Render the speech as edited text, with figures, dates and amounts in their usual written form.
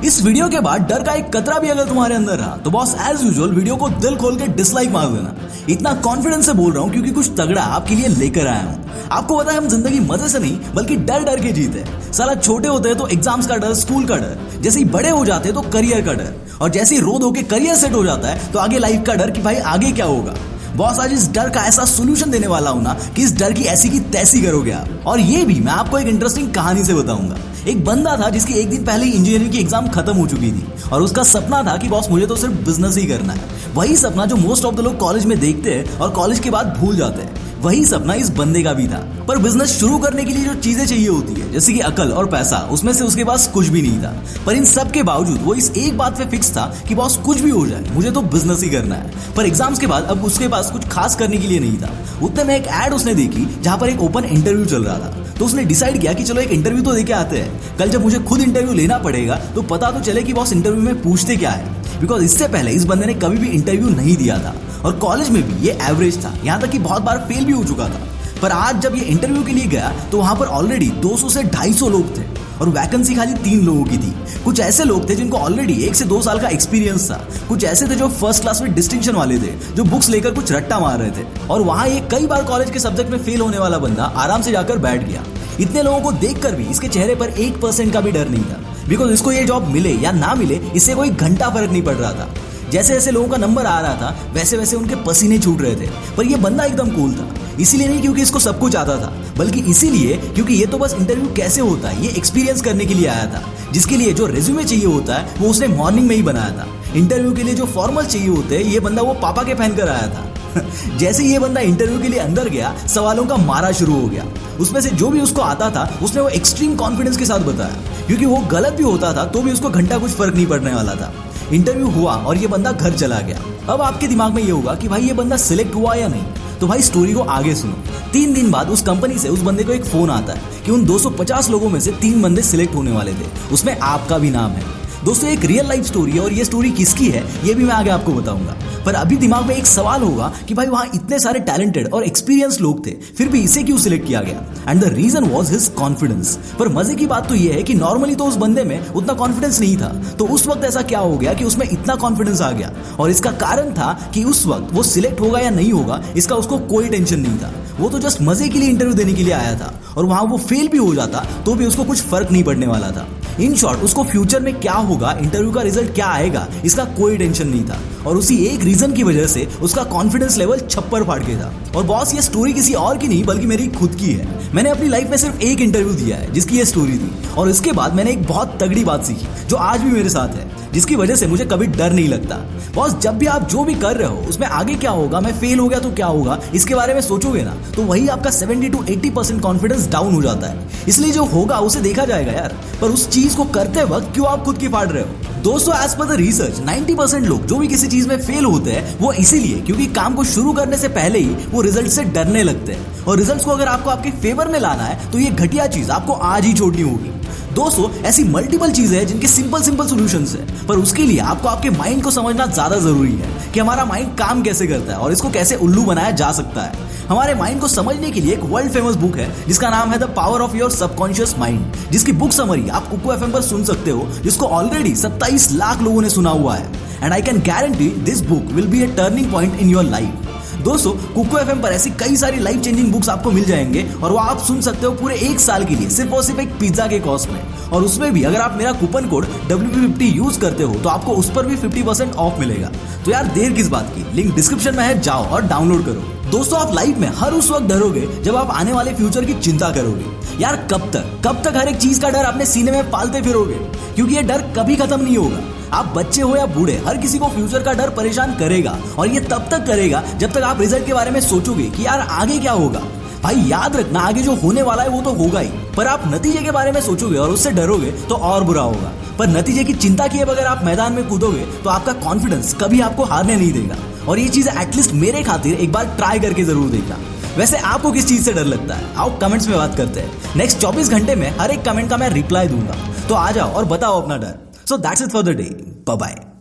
इस वीडियो के बाद डर का एक कतरा भी अगर तुम्हारे अंदर रहा तो बॉस एज यूजुअल वीडियो को दिल खोल के डिसलाइक मार देना। इतना कॉन्फिडेंस से बोल रहा हूँ क्योंकि कुछ तगड़ा आपके लिए लेकर आया हूँ। आपको पता है हम जिंदगी मजे से नहीं बल्कि डर डर के जीते। साला छोटे होते हैं तो एग्जाम्स का डर, स्कूल का डर, जैसे ही बड़े हो जाते हैं तो करियर का डर, और जैसे ही रोड होके करियर सेट हो जाता है तो आगे लाइफ का डर कि भाई आगे क्या होगा। बॉस आज इस डर का ऐसा सोल्यूशन देने वाला हूं ना कि इस डर की ऐसी की तैसी करोगे आप। और ये भी मैं आपको एक इंटरेस्टिंग कहानी से बताऊंगा। एक बंदा था जिसकी एक दिन पहले इंजीनियरिंग की एग्जाम खत्म हो चुकी थी और उसका सपना था कि बॉस मुझे तो सिर्फ बिजनेस ही करना है। वही सपना जो मोस्ट ऑफ द लोग कॉलेज में देखते हैं और कॉलेज के बाद भूल जाते हैं, वही सपना इस बंदे का भी था। पर बिजनेस शुरू करने के लिए जो चीजें चाहिए होती है जैसे कि अकल और पैसा, उसमें से उसके पास कुछ भी नहीं था। पर इन सब के बावजूद वो इस एक बात पे फिक्स था कि बॉस कुछ भी हो जाए मुझे तो बिजनेस ही करना है। पर एग्जाम्स के बाद अब उसके पास कुछ खास करने के लिए नहीं था। उतने में एक एड उसने देखी जहां पर एक ओपन इंटरव्यू चल रहा था, तो उसने डिसाइड किया कि चलो एक इंटरव्यू तो देके आते हैं। कल जब मुझे खुद इंटरव्यू लेना पड़ेगा तो पता तो चले कि बॉस इंटरव्यू में पूछते क्या है। बिकॉज इससे पहले इस बंदे ने कभी भी इंटरव्यू नहीं दिया था और कॉलेज में भी ये एवरेज था, यहाँ तक कि बहुत बार फेल भी हो चुका था। पर आज जब ये इंटरव्यू के लिए गया तो वहां पर ऑलरेडी 200 से 250 लोग थे और वैकेंसी खाली 3 लोगों की थी। कुछ ऐसे लोग थे जिनको ऑलरेडी 1 से 2 साल का एक्सपीरियंस था, कुछ ऐसे थे जो फर्स्ट क्लास में डिस्टिंक्शन वाले थे, जो बुक्स लेकर कुछ रट्टा मार रहे थे, और वहां ये कई बार कॉलेज के सब्जेक्ट में फेल होने वाला बंदा आराम से जाकर बैठ गया। इतने लोगों को देखकर भी इसके चेहरे पर 1% का भी डर नहीं था। बिकॉज इसको ये जॉब मिले या ना मिले इससे कोई घंटा फर्क नहीं पड़ रहा था। जैसे जैसे लोगों का नंबर आ रहा था वैसे वैसे उनके पसीने छूट रहे थे। पर ये बंदा एकदम कूल था, इसीलिए नहीं क्योंकि इसको सब कुछ आता था, बल्कि इसीलिए क्योंकि ये तो बस इंटरव्यू कैसे होता है ये एक्सपीरियंस करने के लिए आया था। जिसके लिए जो रेज्यूमे चाहिए होता है वो उसने मॉर्निंग में ही बनाया था। इंटरव्यू के लिए जो फॉर्मल चाहिए होते हैं ये बंदा वो पापा के पहन कर आया था। जैसे ये बंदा इंटरव्यू के लिए अंदर गया सवालों का मारा शुरू हो गया। उसमें से जो भी उसको आता था उसने वो एक्सट्रीम कॉन्फिडेंस के साथ बताया, क्योंकि वो गलत भी होता था तो भी उसको घंटा कुछ फर्क नहीं पड़ने वाला था। इंटरव्यू हुआ और ये बंदा घर चला गया। अब आपके दिमाग में ये होगा कि भाई ये बंदा सिलेक्ट हुआ या नहीं, तो भाई स्टोरी को आगे सुनो। 3 दिन बाद उस कंपनी से उस बंदे को एक फोन आता है कि उन 250 लोगों में से 3 बंदे सिलेक्ट होने वाले थे, उसमें आपका भी नाम है। दोस्तों एक रियल लाइफ स्टोरी है और ये स्टोरी किसकी है ये भी मैं आगे आपको बताऊंगा। पर अभी दिमाग में एक सवाल होगा कि भाई वहां इतने सारे टैलेंटेड और एक्सपीरियंस लोग थे फिर भी इसे क्यों सिलेक्ट किया गया, and the reason was his confidence. पर मजे की बात तो ये है कि नॉर्मली तो उस बंदे में उतना कॉन्फिडेंस नहीं था, तो उस वक्त ऐसा क्या हो गया कि उसमें इतना कॉन्फिडेंस आ गया। और इसका कारण था कि उस वक्त वो सिलेक्ट होगा या नहीं होगा इसका उसको कोई टेंशन नहीं था। वो तो जस्ट मजे के लिए इंटरव्यू देने के लिए आया था और वहां वो फेल भी हो जाता तो भी उसको कुछ फर्क नहीं पड़ने वाला था। इन शॉर्ट उसको फ्यूचर में क्या होगा, इंटरव्यू का रिजल्ट क्या आएगा, इसका कोई टेंशन नहीं था। और उसी एक रीजन की वजह से उसका कॉन्फिडेंस लेवल छप्पर फाड़ के था। और बॉस ये स्टोरी किसी और की नहीं बल्कि मेरी खुद की है। मैंने अपनी लाइफ में सिर्फ एक इंटरव्यू दिया है जिसकी ये स्टोरी थी, और इसके बाद मैंने एक बहुत तगड़ी बात सीखी जो आज भी मेरे साथ है, जिसकी वजह से मुझे कभी डर नहीं लगता। बॉस जब भी आप जो भी कर रहे हो उसमें आगे क्या होगा, मैं फेल हो गया तो क्या होगा, इसके बारे में सोचोगे ना तो वही आपका 70 to 80% कॉन्फिडेंस डाउन हो जाता है। इसलिए जो होगा उसे देखा जाएगा यार, पर उस चीज को करते वक्त क्यों आप खुद की फाड़ रहे हो। दोस्तों एज पर द रिसर्च 90% लोग जो भी किसी चीज में फेल होते हैं वो इसीलिए क्योंकि काम को शुरू करने से पहले ही वो रिजल्ट से डरने लगते हैं। और रिजल्ट्स को अगर आपको आपके फेवर में लाना है तो ये घटिया चीज आपको आज ही छोड़नी होगी। दोस्तों ऐसी मल्टीपल चीजें हैं जिनके सिंपल सॉल्यूशंस है, पर उसके लिए आपको आपके माइंड को समझना ज्यादा जरूरी है कि हमारा माइंड काम कैसे करता है और इसको कैसे उल्लू बनाया जा सकता है। हमारे माइंड को समझने के लिए एक वर्ल्ड फेमस बुक है जिसका नाम है the power of your subconscious mind, जिसकी बुक समरी आप कुकू एफएम पर सुन सकते हो, जिसको ऑलरेडी 27 लाख लोगों ने सुना हुआ है। And I can guarantee this book will be a turning point in your life. दोस्तों कुकू एफएम पर ऐसी कई सारी लाइफ चेंजिंग बुक्स आपको मिल जाएंगे और वो आप सुन सकते हो पूरे 1 साल के लिए सिर्फ और सिर्फ एक पिज्जा के कॉस्ट में। और उसमें भी अगर आप मेरा कूपन कोड WP50 यूज करते हो तो आपको उस पर भी 50% ऑफ मिलेगा। तो यार देर किस बात की, लिंक डिस्क्रिप्शन में है, जाओ और डाउनलोड करो। दोस्तों आप लाइफ में हर उस वक्त डरोगे जब आप आने वाले फ्यूचर की चिंता करोगे। यार कब तक हर एक चीज का डर अपने सीने में पालते फिरोगे, क्योंकि ये डर कभी खत्म नहीं होगा। आप बच्चे हो या बूढ़े, हर किसी को फ्यूचर का डर परेशान करेगा, और ये तब तक करेगा जब तक आप रिजल्ट के बारे में सोचोगे कि यार आगे क्या होगा। भाई याद रखना आगे जो होने वाला है वो तो होगा ही, पर आप नतीजे के बारे में सोचोगे और उससे डरोगे तो और बुरा होगा। पर नतीजे की चिंता किए बगैर आप मैदान में कूदोगे तो आपका कॉन्फिडेंस कभी आपको हारने नहीं देगा। और ये चीज एटलीस्ट मेरे खातिर एक बार ट्राई करके जरूर देखना। वैसे आपको किस चीज से डर लगता है, आओ कमेंट्स में बात करते हैं। नेक्स्ट 24 घंटे में हर एक कमेंट का मैं रिप्लाई दूंगा, तो आ जाओ और बताओ अपना डर। So that's it for the day, bye bye.